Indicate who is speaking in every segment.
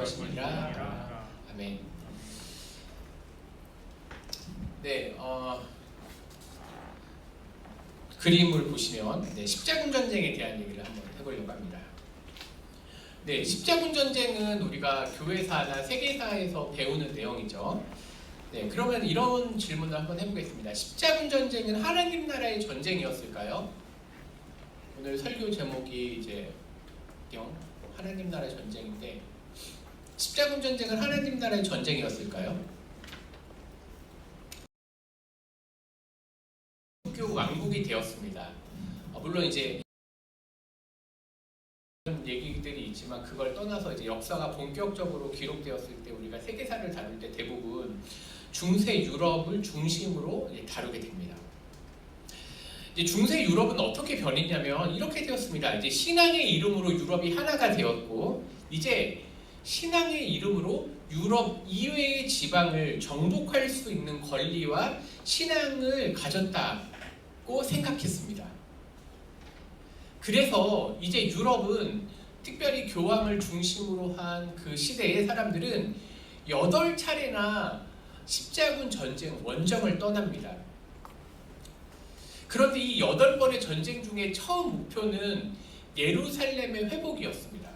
Speaker 1: 것이니라. 아멘. 네, 그림을 보시면 십자군 전쟁에 대한 얘기를 한번 해보려고 합니다. 네, 십자군 전쟁은 우리가 교회사나 세계사에서 배우는 내용이죠. 네, 그러면 이런 질문을 한번 해보겠습니다. 십자군 전쟁은 하나님 나라의 전쟁이었을까요? 오늘 설교 제목이 이제 하나님 나라의 전쟁인데, 십자군 전쟁은 하나님 나라의 전쟁이었을까요? 기독교 왕국이 되었습니다. 물론 이제 이런 얘기들이 있지만 그걸 떠나서 이제 역사가 본격적으로 기록되었을 때 우리가 세계사를 다룰 때 대부분 중세 유럽을 중심으로 다루게 됩니다. 이제 중세 유럽은 어떻게 변했냐면 이렇게 되었습니다. 이제 신앙의 이름으로 유럽이 하나가 되었고, 이제 신앙의 이름으로 유럽 이외의 지방을 정복할 수 있는 권리와 신앙을 가졌다고 생각했습니다. 그래서 이제 유럽은 특별히 교황을 중심으로 한 그 시대의 사람들은 8차례나 십자군 전쟁 원정을 떠납니다. 그런데 이 8번의 전쟁 중에 처음 목표는 예루살렘의 회복이었습니다.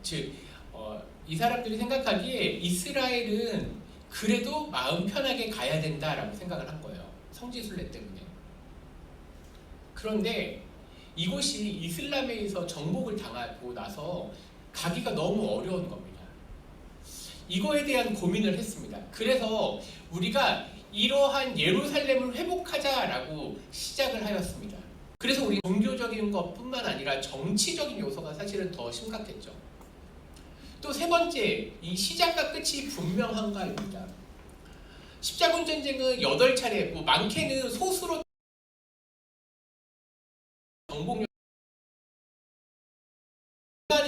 Speaker 1: 즉, 이 사람들이 생각하기에 이스라엘은 그래도 마음 편하게 가야 된다라고 생각을 한 거예요. 성지순례 때문에. 그런데 이곳이 이슬람에 의해서 정복을 당하고 나서 가기가 너무 어려운 겁니다. 이거에 대한 고민을 했습니다. 그래서 우리가 이러한 예루살렘을 회복하자라고 시작을 하였습니다. 그래서 우리 종교적인 것뿐만 아니라 정치적인 요소가 사실은 더 심각했죠. 또 세 번째, 이 시작과 끝이 분명한가입니다. 십자군 전쟁은 8차례, 많게는 소수로 정복하는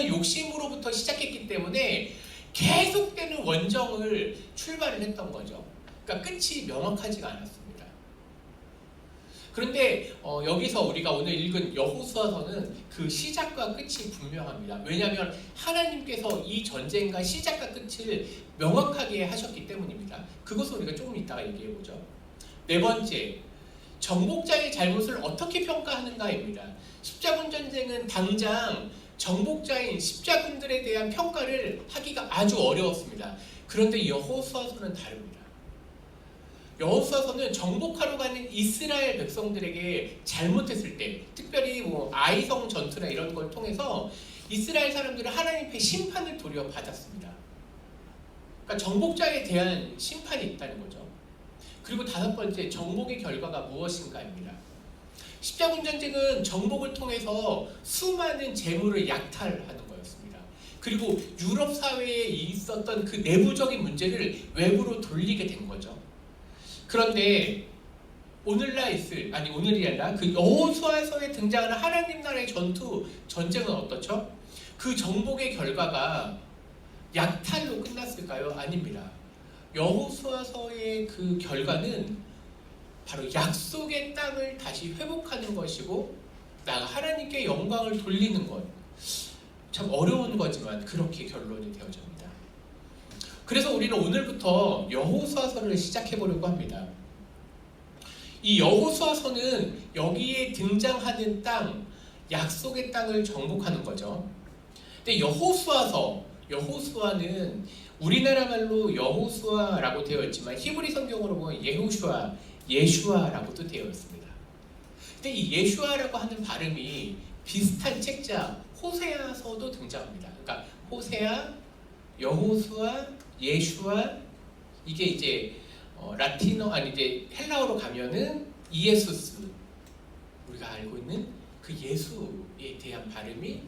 Speaker 1: 욕심으로부터 시작했기 때문에 계속되는 원정을 출발을 했던 거죠. 그러니까 끝이 명확하지가 않았습니다. 그런데 여기서 우리가 오늘 읽은 여호수아서는 그 시작과 끝이 분명합니다. 왜냐하면 하나님께서 이 전쟁과 시작과 끝을 명확하게 하셨기 때문입니다. 그것을 우리가 조금 이따가 얘기해보죠. 네 번째, 정복자의 잘못을 어떻게 평가하는가입니다. 십자군 전쟁은 당장 정복자인 십자군들에 대한 평가를 하기가 아주 어려웠습니다. 그런데 여호수아서는 다릅니다. 여호수아서는 정복하러 가는 이스라엘 백성들에게 잘못했을 때, 특별히 아이성 전투나 이런 걸 통해서 이스라엘 사람들은 하나님의 심판을 도리어 받았습니다. 그러니까 정복자에 대한 심판이 있다는 거죠. 그리고 다섯 번째, 정복의 결과가 무엇인가입니다. 십자군 전쟁은 정복을 통해서 수많은 재물을 약탈하는 거였습니다. 그리고 유럽 사회에 있었던 그 내부적인 문제를 외부로 돌리게 된 거죠. 그런데 오늘이 아니라 그 여호수아서에 등장하는 하나님 나라의 전쟁은 어떻죠? 그 정복의 결과가 약탈로 끝났을까요? 아닙니다. 여호수아서의 그 결과는 바로 약속의 땅을 다시 회복하는 것이고, 나아가 하나님께 영광을 돌리는 것. 참 어려운 거지만 그렇게 결론이 되어집니다. 그래서 우리는 오늘부터 여호수아서를 시작해 보려고 합니다. 이 여호수아서는 여기에 등장하는 땅, 약속의 땅을 정복하는 거죠. 근데 여호수아는 우리나라 말로 여호수아라고 되어 있지만 히브리 성경으로 보면 예슈아라고도 되어 있습니다. 근데 이 예슈아라고 하는 발음이 비슷한 책자 호세아서도 등장합니다. 그러니까 호세아, 여호수아, 예슈아, 이게 이제 이제 헬라어로 가면은 이에수스, 우리가 알고 있는 그 예수에 대한 발음이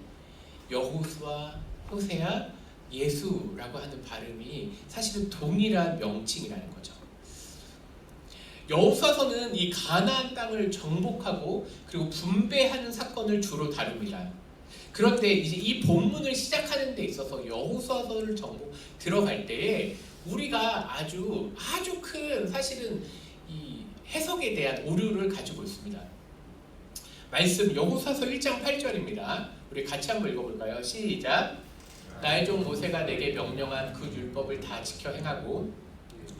Speaker 1: 여호수아, 호세아, 예수라고 하는 발음이 사실은 동일한 명칭이라는 거죠. 여호수아서는 이 가나안 땅을 정복하고 그리고 분배하는 사건을 주로 다룹니다. 그런데 이제 이 본문을 시작하는 데 있어서 여호수아서를 들어갈 때에 우리가 아주 큰 사실은 이 해석에 대한 오류를 가지고 있습니다. 말씀 여호수아서 1장 8절입니다. 우리 같이 한번 읽어볼까요? 시작. 나의 종 모세가 내게 명령한 그 율법을 다 지켜 행하고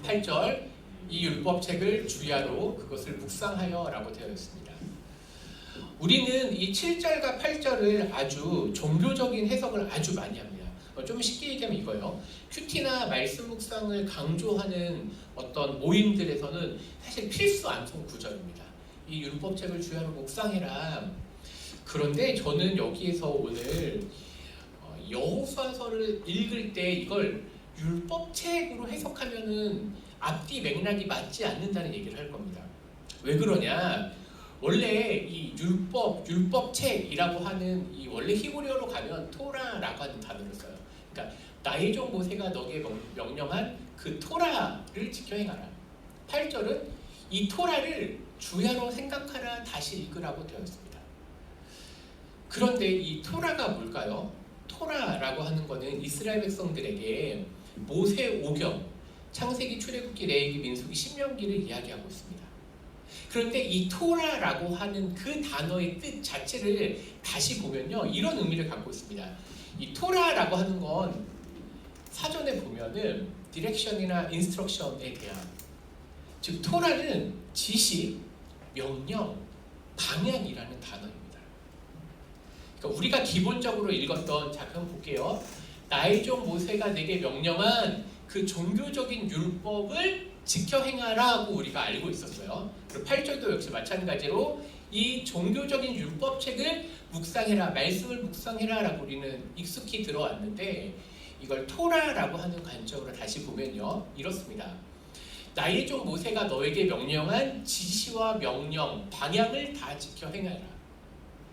Speaker 1: 8절 이 율법책을 주야로 그것을 묵상하여 라고 되어 있습니다. 우리는 이 7절과 8절을 아주 종교적인 해석을 아주 많이 합니다. 좀 쉽게 얘기하면 이거예요. 큐티나 말씀 묵상을 강조하는 어떤 모임들에서는 사실 필수 암송 구절입니다. 이 율법책을 주야로 묵상해라. 그런데 저는 여기에서 오늘 여호수아서를 읽을 때 이걸 율법책으로 해석하면은 앞뒤 맥락이 맞지 않는다는 얘기를 할 겁니다. 왜 그러냐? 원래 이 율법책이라고 하는 이 원래 히브리어로 가면 토라라고 하는 단어를 써요. 그러니까 나의 종 모세가 너에게 명령한 그 토라를 지켜 행하라. 8절은 이 토라를 주야로 생각하라 다시 읽으라고 되어 있습니다. 그런데 이 토라가 뭘까요? 토라라고 하는 것은 이스라엘 백성들에게 모세 오경, 창세기, 출애굽기, 레위기, 민수기, 신명기를 이야기하고 있습니다. 그런데 이 토라라고 하는 그 단어의 뜻 자체를 다시 보면요, 이런 의미를 갖고 있습니다. 이 토라라고 하는 건 사전에 보면은 디렉션이나 인스트럭션에 대한, 즉 토라는 지시, 명령, 방향이라는 단어입니다. 그러니까 우리가 기본적으로 읽었던, 자 그럼 볼게요. 나의 종 모세가 내게 명령한 그 종교적인 율법을 지켜 행하라고 우리가 알고 있었어요. 그리고 8절도 역시 마찬가지로 이 종교적인 율법책을 묵상해라, 말씀을 묵상해라 라고 우리는 익숙히 들어왔는데, 이걸 토라라고 하는 관점으로 다시 보면요, 이렇습니다. 나의 종 모세가 너에게 명령한 지시와 명령, 방향을 다 지켜 행하라.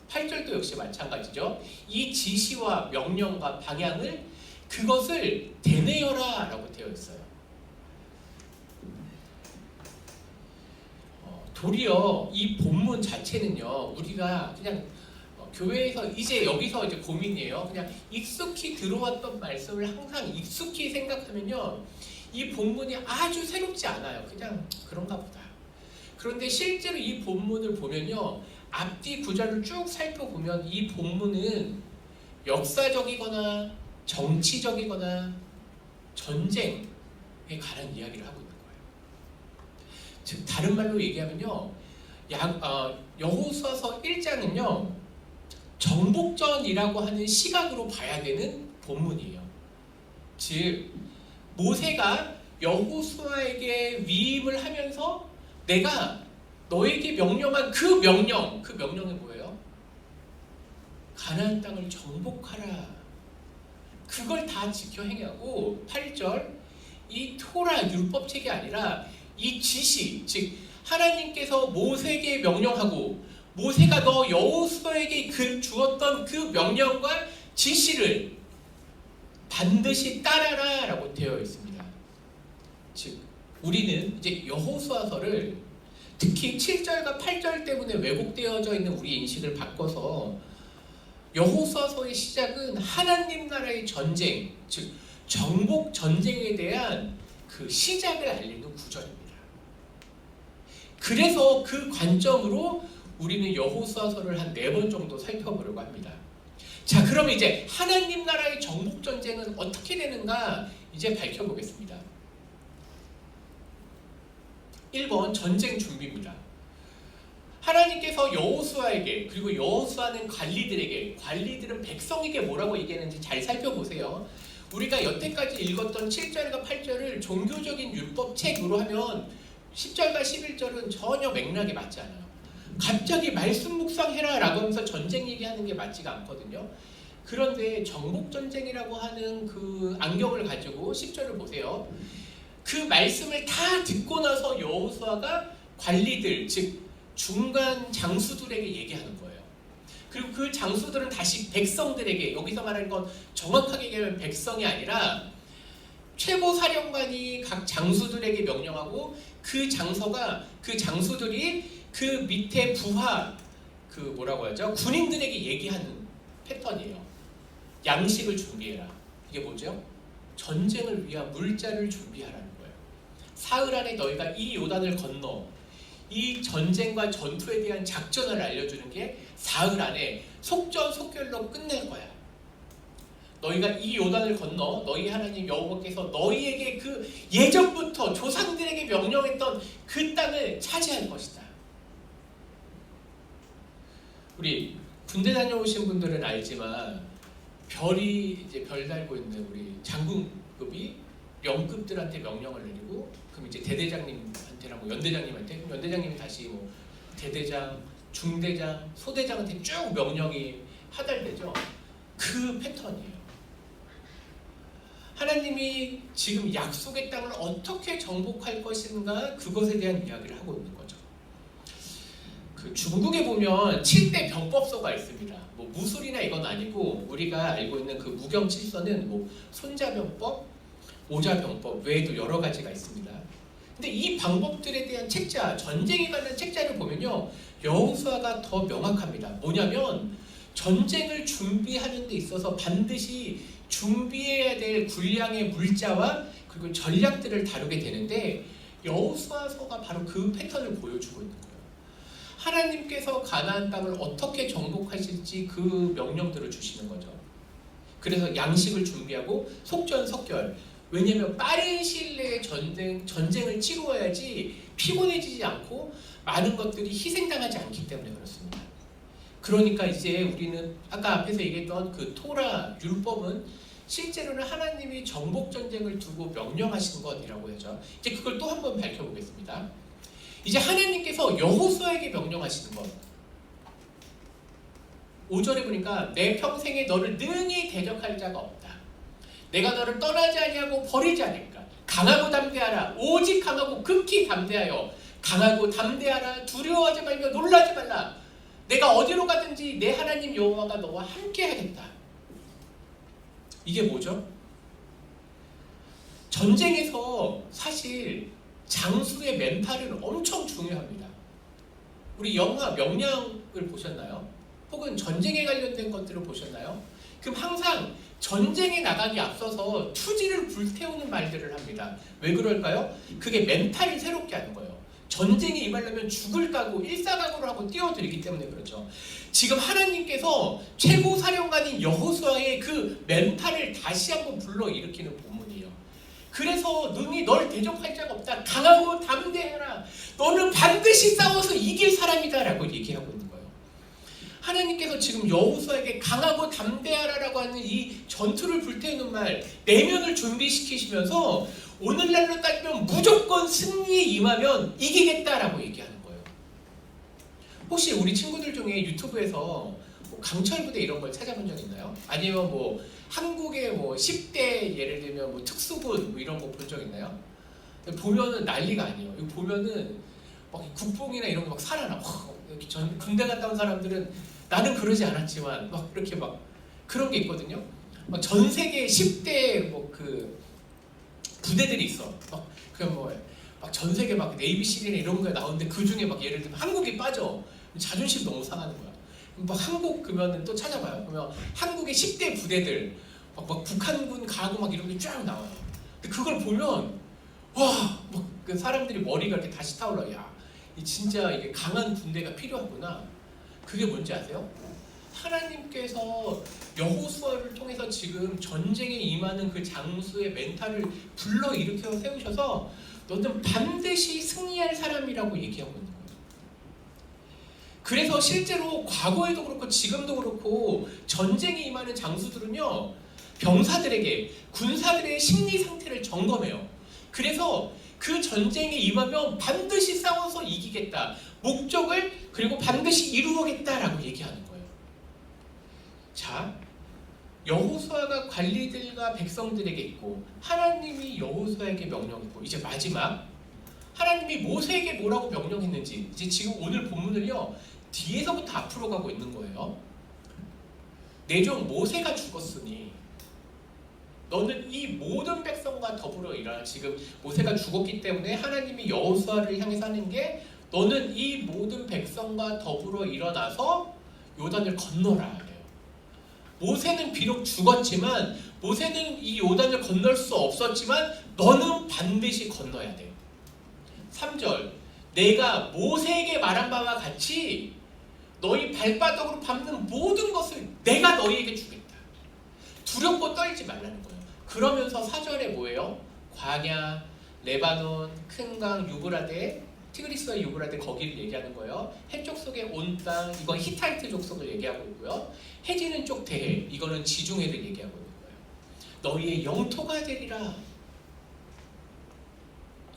Speaker 1: 8절도 역시 마찬가지죠. 이 지시와 명령과 방향을, 그것을 되뇌어라 라고 되어 있어요. 도리어 이 본문 자체는요, 우리가 그냥 교회에서 이제 여기서 이제 고민이에요. 그냥 익숙히 들어왔던 말씀을 항상 익숙히 생각하면요, 이 본문이 아주 새롭지 않아요. 그냥 그런가 보다. 그런데 실제로 이 본문을 보면요, 앞뒤 구절을 쭉 살펴보면 이 본문은 역사적이거나 정치적이거나 전쟁에 관한 이야기를 하고 있는 거예요. 즉 다른 말로 얘기하면요, 여호수아서 1장은요 정복전이라고 하는 시각으로 봐야 되는 본문이에요. 즉 모세가 여호수아에게 위임을 하면서 내가 너에게 명령한 그 명령이 뭐예요? 가나안 땅을 정복하라. 그걸 다 지켜 행하고 8절 이 토라 율법책이 아니라 이 지시, 즉 하나님께서 모세에게 명령하고 모세가 너 여호수아에게 주었던 그 명령과 지시를 반드시 따라라 라고 되어 있습니다. 즉 우리는 이제 여호수아서를 특히 7절과 8절 때문에 왜곡되어져 있는 우리 인식을 바꿔서 여호수아서의 시작은 하나님 나라의 전쟁, 즉 정복 전쟁에 대한 그 시작을 알리는 구절입니다. 그래서 그 관점으로 우리는 여호수아서를 한 4번 정도 살펴보려고 합니다. 자, 그럼 이제 하나님 나라의 정복 전쟁은 어떻게 되는가 이제 밝혀보겠습니다. 1번 전쟁 준비입니다. 하나님께서 여호수아에게, 그리고 여호수아는 관리들은 백성에게 뭐라고 얘기했는지 잘 살펴보세요. 우리가 여태까지 읽었던 7절과 8절을 종교적인 율법책으로 하면 10절과 11절은 전혀 맥락에 맞지 않아요. 갑자기 말씀 묵상해라 라고 하면서 전쟁 얘기하는 게 맞지가 않거든요. 그런데 정복전쟁이라고 하는 그 안경을 가지고 10절을 보세요. 그 말씀을 다 듣고 나서 여호수아가 관리들, 즉 중간 장수들에게 얘기하는 거예요. 그리고 그 장수들은 다시 백성들에게, 여기서 말하는 건 정확하게 얘기하면 백성이 아니라 최고 사령관이 각 장수들에게 명령하고 그 장수들이 그 밑에 부하, 그 뭐라고 하죠? 군인들에게 얘기하는 패턴이에요. 양식을 준비해라. 이게 뭐죠? 전쟁을 위한 물자를 준비하라는 거예요. 사흘 안에 너희가 이 요단을 건너 이 전쟁과 전투에 대한 작전을 알려주는 게 사흘 안에 속전속결로 끝낼 거야. 너희가 이 요단을 건너 너희 하나님 여호와께서 너희에게 그 예전부터 조상들에게 명령했던 그 땅을 차지할 것이다. 우리 군대 다녀오신 분들은 알지만 별이 이제 별 달고 있는 우리 장군급이 영급들한테 명령을 내리고 그럼 이제 대대장님한테랑 뭐 연대장님한테 그럼 연대장님이 다시 뭐 대대장, 중대장, 소대장한테 쭉 명령이 하달되죠. 그 패턴이에요. 하나님이 지금 약속의 땅을 어떻게 정복할 것인가 그것에 대한 이야기를 하고 있는 거죠. 그 중국에 보면 7대 병법서가 있습니다. 뭐 무술이나 이건 아니고 우리가 알고 있는 그 무경칠서는 뭐 손자병법, 오자병법 외에도 여러 가지가 있습니다. 근데 이 방법들에 대한 책자, 전쟁에 관한 책자를 보면요, 여호수아가 더 명확합니다. 뭐냐면 전쟁을 준비하는 데 있어서 반드시 준비해야 될 군량의 물자와 그리고 전략들을 다루게 되는데 여호수아서가 바로 그 패턴을 보여주고 있는 거예요. 하나님께서 가나안 땅을 어떻게 정복하실지 그 명령들을 주시는 거죠. 그래서 양식을 준비하고 속전속결. 왜냐하면 빠른 시일 내에 전쟁을 치루어야지 피곤해지지 않고 많은 것들이 희생당하지 않기 때문에 그렇습니다. 그러니까 이제 우리는 아까 앞에서 얘기했던 그 토라 율법은 실제로는 하나님이 정복 전쟁을 두고 명령하신 것이라고 하죠. 이제 그걸 또 한번 밝혀보겠습니다. 이제 하나님께서 여호수아에게 명령하시는 것. 5절에 보니까 내 평생에 너를 능히 대적할 자가 없다. 내가 너를 떠나지 아니하고 버리지 않을까. 강하고 담대하라. 오직 강하고 극히 담대하여 강하고 담대하라. 두려워하지 말며 놀라지 말라. 내가 어디로 가든지 내 하나님 여호와가 너와 함께 하겠다. 이게 뭐죠? 전쟁에서 사실 장수의 멘탈은 엄청 중요합니다. 우리 영화 명량을 보셨나요? 혹은 전쟁에 관련된 것들을 보셨나요? 그럼 항상 전쟁에 나가기 앞서서 투지를 불태우는 말들을 합니다. 왜 그럴까요? 그게 멘탈을 새롭게 하는 거예요. 전쟁에 임하려면 죽을 각오, 일사각오를 하고 뛰어들기 때문에 그렇죠. 지금 하나님께서 최고 사령관인 여호수아의 그 멘탈을 다시 한번 불러일으키는 본문이에요. 그래서 능히 널 대적할 자가 없다. 강하고 담대해라. 너는 반드시 싸워서 이길 사람이다 라고 얘기하고 있는 거예요. 하나님께서 지금 여호수아에게 강하고 담대하라라고 하는 이 전투를 불태우는 말, 내면을 준비시키시면서 오늘날로 따지면 무조건 승리에 임하면 이기겠다라고 얘기하는 거예요. 혹시 우리 친구들 중에 유튜브에서 뭐 강철 부대 이런 걸 찾아본 적 있나요? 아니면 뭐 한국의 뭐 10대 예를 들면 뭐 특수군 뭐 이런 거 본 적 있나요? 보면은 난리가 아니에요. 이거 보면은 막 국뽕이나 이런 거 막 살아나. 전 군대 갔다 온 사람들은 나는 그러지 않았지만 막 이렇게 막 그런 게 있거든요. 막 전 세계 10대 뭐 그 부대들이 있어. 그냥 뭐 막 전 세계 막 네이비실이나 이런 거에 나오는데 그 중에 막 예를 들면 한국이 빠져. 자존심 너무 상하는 거야. 막 한국 그러면 또 찾아봐요. 그러면 한국의 10대 부대들 막 북한군 가고 막 이런 게 쫙 나와요. 근데 그걸 보면 와, 막 그 사람들이 머리가 이렇게 다시 타올라. 야, 진짜 이게 강한 군대가 필요하구나. 그게 뭔지 아세요? 하나님께서 여호수아를 통해서 지금 전쟁에 임하는 그 장수의 멘탈을 불러일으켜 세우셔서 너는 반드시 승리할 사람이라고 얘기하고 있는 거예요. 그래서 실제로 과거에도 그렇고 지금도 그렇고 전쟁에 임하는 장수들은요, 병사들에게 군사들의 심리 상태를 점검해요. 그래서 그 전쟁에 임하면 반드시 싸워서 이기겠다. 목적을 그리고 반드시 이루어겠다라고 얘기하는 거예요. 자, 여호수아가 관리들과 백성들에게 있고 하나님이 여호수아에게 명령했고 이제 마지막 하나님이 모세에게 뭐라고 명령했는지 이제 지금 오늘 본문을요 뒤에서부터 앞으로 가고 있는 거예요. 내 종 모세가 죽었으니 너는 이 모든 백성과 더불어 일하라. 지금 모세가 죽었기 때문에 하나님이 여호수아를 향해서 하는 게 너는 이 모든 백성과 더불어 일어나서 요단을 건너라 그래요. 모세는 비록 죽었지만 모세는 이 요단을 건널 수 없었지만 너는 반드시 건너야 돼요. 3절 내가 모세에게 말한 바와 같이 너희 발바닥으로 밟는 모든 것을 내가 너희에게 주겠다. 두렵고 떨지 말라는 거예요. 그러면서 4절에 뭐예요? 광야, 레바논, 큰 강, 유브라데, 티그리스와 유브라데 거기를 얘기하는 거예요. 해쪽 속의 온 땅, 이건 히타이트 족속을 얘기하고 있고요. 해지는 쪽 대해, 이거는 지중해를 얘기하고 있는 거예요. 너희의 영토가 되리라.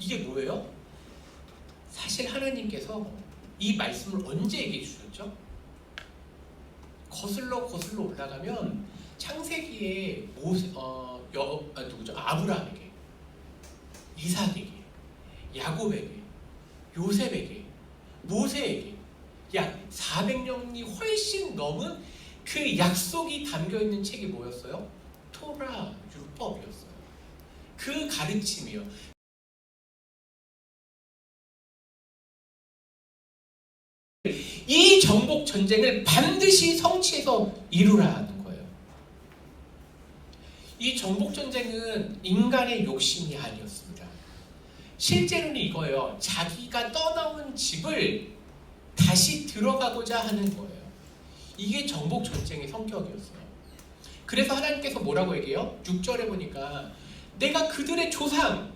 Speaker 1: 이게 뭐예요? 사실 하나님께서 이 말씀을 언제 얘기해 주셨죠? 거슬러 올라가면 창세기에 아브라함에게, 이삭에게, 야곱에게, 요셉에게, 모세에게 약 400년이 훨씬 넘은 그 약속이 담겨있는 책이 뭐였어요? 토라, 율법이었어요. 그 가르침이요. 이 정복 전쟁을 반드시 성취해서 이루라는 거예요. 이 정복 전쟁은 인간의 욕심이 아니었습니다. 실제로는 이거예요. 자기가 떠나온 집을 다시 들어가고자 하는 거예요. 이게 정복 전쟁의 성격이었어요. 그래서 하나님께서 뭐라고 얘기해요? 6절에 보니까 내가 그들의 조상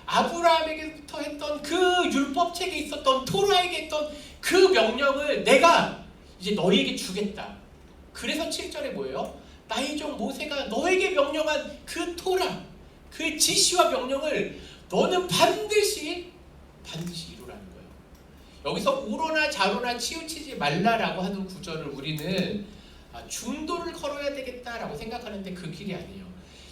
Speaker 1: 아브라함에게부터 했던 그 율법책에 있었던 토라에게 했던 그 명령을 내가 이제 너희에게 주겠다. 그래서 7절에 뭐예요? 나의 종 모세가 너에게 명령한 그 토라, 그 지시와 명령을 너는 반드시 이루라는 거예요. 여기서 우로나 좌로나 치우치지 말라라고 하는 구절을 우리는 중도를 걸어야 되겠다라고 생각하는데 그 길이 아니에요.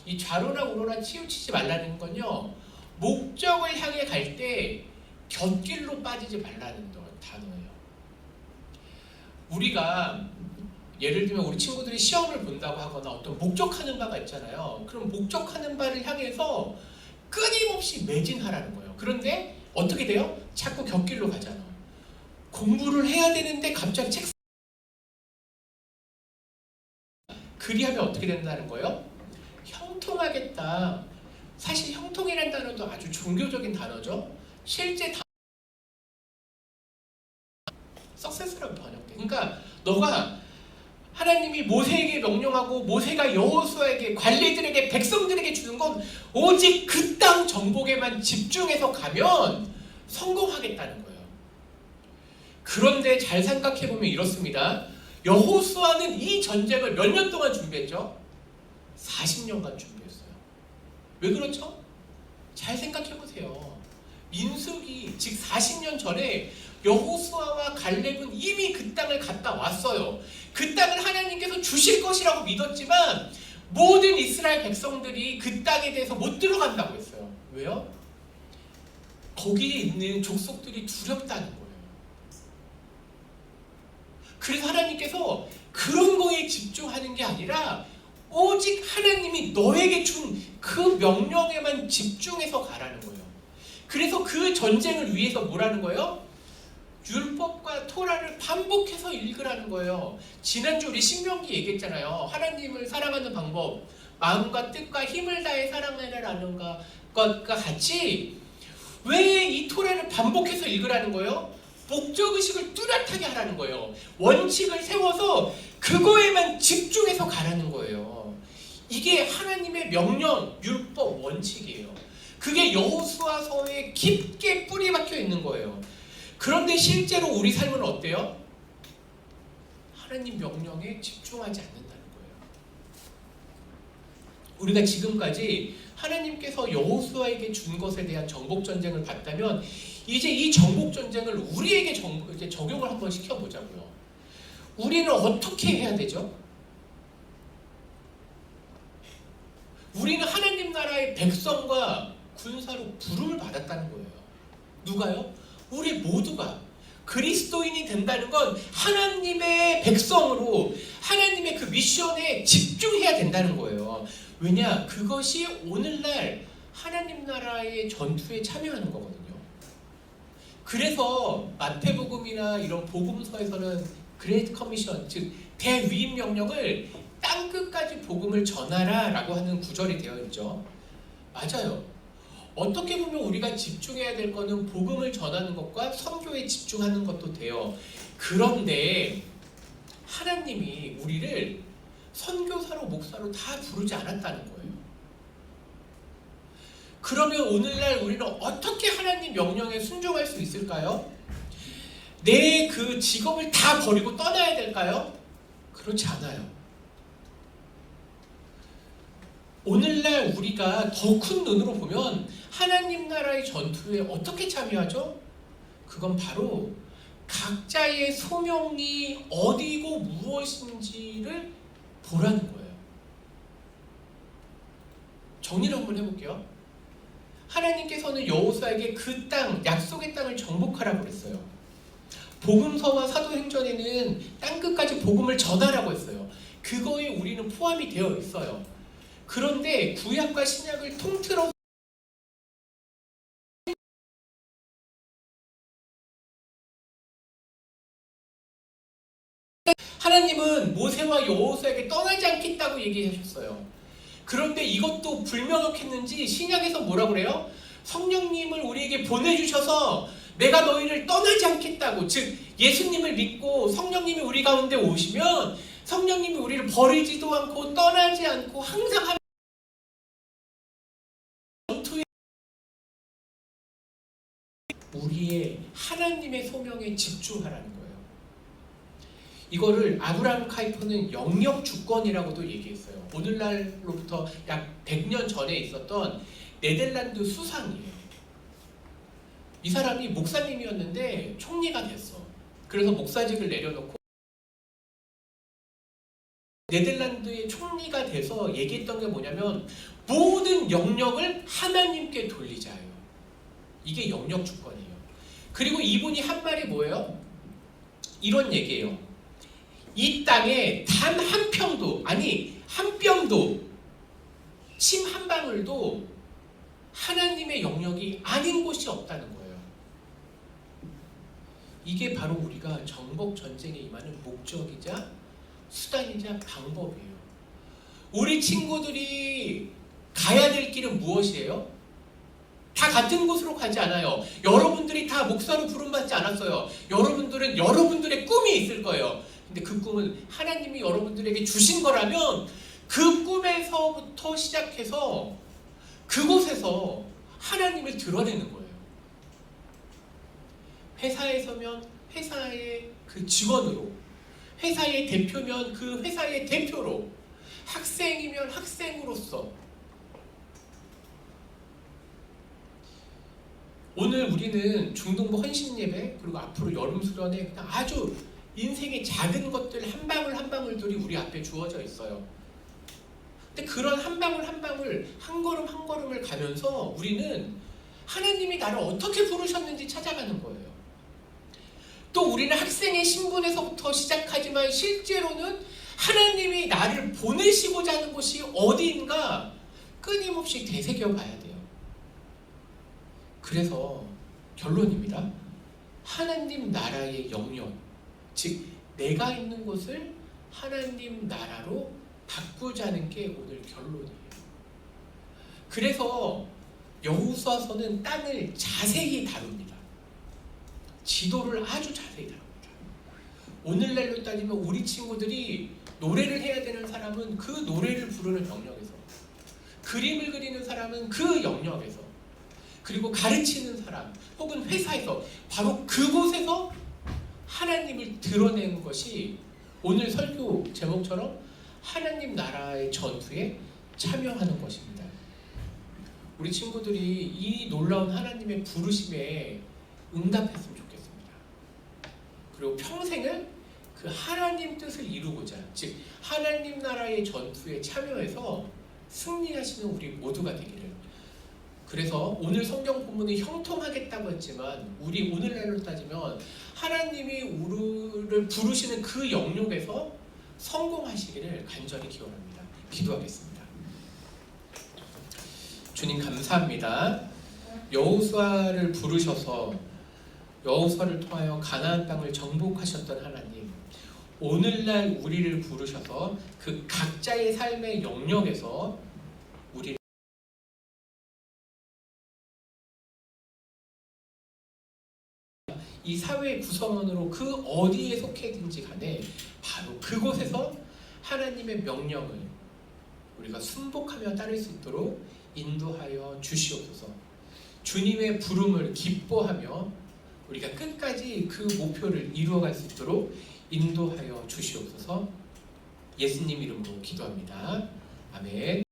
Speaker 1: 이 좌로나 우로나 치우치지 말라는 건요, 목적을 향해 갈 때 곁길로 빠지지 말라는 단어예요. 우리가 예를 들면 우리 친구들이 시험을 본다고 하거나 어떤 목적하는 바가 있잖아요. 그럼 목적하는 바를 향해서 끊임없이 매진하라는 거예요. 그런데 어떻게 돼요? 자꾸 곁길로 가잖아요. 공부를 해야 되는데 갑자기 책 그리하면 어떻게 된다는 거예요? 형통하겠다. 사실 형통이라는 단어도 아주 종교적인 단어죠. 실제 석세스라고 번역돼. 그러니까 너가 하나님이 모세에게 명령하고 모세가 여호수아에게, 관리들에게, 백성들에게 주는 건 오직 그 땅 정복에만 집중해서 가면 성공하겠다는 거예요. 그런데 잘 생각해보면 이렇습니다. 여호수아는 이 전쟁을 몇 년 동안 준비했죠? 40년간 준비했어요. 왜 그렇죠? 잘 생각해보세요. 민수기, 즉 40년 전에 여호수아와 갈렙은 이미 그 땅을 갔다 왔어요. 그 땅을 하나님께서 주실 것이라고 믿었지만 모든 이스라엘 백성들이 그 땅에 대해서 못 들어간다고 했어요. 왜요? 거기에 있는 족속들이 두렵다는 거예요. 그래서 하나님께서 그런 거에 집중하는 게 아니라 오직 하나님이 너에게 준 그 명령에만 집중해서 가라는 거예요. 그래서 그 전쟁을 위해서 뭐라는 거예요? 율법과 토라를 반복해서 읽으라는 거예요. 지난주 우리 신명기 얘기했잖아요. 하나님을 사랑하는 방법, 마음과 뜻과 힘을 다해 사랑하라는 것과 같이 왜 이 토라를 반복해서 읽으라는 거예요? 목적의식을 뚜렷하게 하라는 거예요. 원칙을 세워서 그거에만 집중해서 가라는 거예요. 이게 하나님의 명령, 율법, 원칙이에요. 그게 여호수아서에 깊게 뿌리 박혀 있는 거예요. 그런데 실제로 우리 삶은 어때요? 하나님 명령에 집중하지 않는다는 거예요. 우리가 지금까지 하나님께서 여호수아에게 준 것에 대한 정복전쟁을 봤다면 이제 이 정복전쟁을 우리에게 이제 적용을 한번 시켜보자고요. 우리는 어떻게 해야 되죠? 우리는 하나님 나라의 백성과 군사로 부름을 받았다는 거예요. 누가요? 우리 모두가 그리스도인이 된다는 건 하나님의 백성으로 하나님의 그 미션에 집중해야 된다는 거예요. 왜냐? 그것이 오늘날 하나님 나라의 전투에 참여하는 거거든요. 그래서 마태복음이나 이런 복음서에서는 그레이트 커미션, 즉 대위임 명령을 땅끝까지 복음을 전하라 라고 하는 구절이 되어 있죠. 맞아요. 어떻게 보면 우리가 집중해야 될 거는 복음을 전하는 것과 선교에 집중하는 것도 돼요. 그런데 하나님이 우리를 선교사로 목사로 다 부르지 않았다는 거예요. 그러면 오늘날 우리는 어떻게 하나님 명령에 순종할 수 있을까요? 내 그 직업을 다 버리고 떠나야 될까요? 그렇지 않아요. 오늘날 우리가 더 큰 눈으로 보면 하나님 나라의 전투에 어떻게 참여하죠? 그건 바로 각자의 소명이 어디고 무엇인지를 보라는 거예요. 정리를 한번 해볼게요. 하나님께서는 여호수아에게 그 땅, 약속의 땅을 정복하라고 그랬어요. 복음서와 사도행전에는 땅끝까지 복음을 전하라고 했어요. 그거에 우리는 포함이 되어 있어요. 그런데 구약과 신약을 통틀어 하나님은 모세와 여호수아에게 떠나지 않겠다고 얘기하셨어요. 그런데 이것도 불명확했는지 신약에서 뭐라 그래요? 성령님을 우리에게 보내주셔서 내가 너희를 떠나지 않겠다고, 즉 예수님을 믿고 성령님이 우리 가운데 오시면 성령님이 우리를 버리지도 않고 떠나지 않고 항상 우리의 하나님의 소명에 집중하라는 거예요. 이거를 아브라함 카이퍼는 영역 주권이라고도 얘기했어요. 오늘날로부터 약 100년 전에 있었던 네덜란드 수상이에요. 이 사람이 목사님이었는데 총리가 됐어. 그래서 목사직을 내려놓고 네덜란드의 총리가 돼서 얘기했던 게 뭐냐면 모든 영역을 하나님께 돌리자예요. 이게 영역 주권이에요. 그리고 이분이 한 말이 뭐예요? 이런 얘기예요. 이 땅에 단 한 평도, 아니 한 뼘도, 침 한 방울도 하나님의 영역이 아닌 곳이 없다는 거예요. 이게 바로 우리가 정복 전쟁에 임하는 목적이자 수단이자 방법이에요. 우리 친구들이 가야 될 길은 무엇이에요? 다 같은 곳으로 가지 않아요. 여러분들이 다 목사로 부름받지 않았어요. 여러분들은 여러분들의 꿈이 있을 거예요. 근데 그 꿈은 하나님이 여러분들에게 주신 거라면 그 꿈에서부터 시작해서 그곳에서 하나님을 드러내는 거예요. 회사에 서면 회사의 그 직원으로, 회사의 대표면 그 회사의 대표로, 학생이면 학생으로서. 오늘 우리는 중동부 헌신 예배, 그리고 앞으로 여름 수련회, 그냥 아주 인생의 작은 것들 한 방울 한 방울들이 우리 앞에 주어져 있어요. 근데 그런 한 방울 한 방울, 한 걸음 한 걸음을 가면서 우리는 하나님이 나를 어떻게 부르셨는지 찾아가는 거예요. 또 우리는 학생의 신분에서부터 시작하지만 실제로는 하나님이 나를 보내시고자 하는 곳이 어디인가 끊임없이 되새겨 봐야 돼요. 그래서 결론입니다. 하나님 나라의 영역, 즉 내가 있는 곳을 하나님 나라로 바꾸자는 게 오늘 결론이에요. 그래서 여호수아서는 땅을 자세히 다룹니다. 지도를 아주 자세히 다룹니다. 오늘날로 따지면 우리 친구들이 노래를 해야 되는 사람은 그 노래를 부르는 영역에서, 그림을 그리는 사람은 그 영역에서, 그리고 가르치는 사람 혹은 회사에서 바로 그곳에서 하나님을 드러내는 것이 오늘 설교 제목처럼 하나님 나라의 전투에 참여하는 것입니다. 우리 친구들이 이 놀라운 하나님의 부르심에 응답했으면 좋겠습니다. 그리고 평생을 그 하나님 뜻을 이루고자, 즉 하나님 나라의 전투에 참여해서 승리하시는 우리 모두가 되기를. 그래서 오늘 성경 본문이 형통하겠다고 했지만 우리 오늘날로 따지면 하나님이 우리를 부르시는 그 영역에서 성공하시기를 간절히 기원합니다. 기도하겠습니다. 주님 감사합니다. 여호수아를 부르셔서 여호수아를 통하여 가나안 땅을 정복하셨던 하나님, 오늘날 우리를 부르셔서 그 각자의 삶의 영역에서 우리를 이 사회의 구성원으로 그 어디에 속해 있든지 간에 바로 그곳에서 하나님의 명령을 우리가 순복하며 따를 수 있도록 인도하여 주시옵소서. 주님의 부름을 기뻐하며 우리가 끝까지 그 목표를 이루어갈 수 있도록 인도하여 주시옵소서. 예수님 이름으로 기도합니다. 아멘.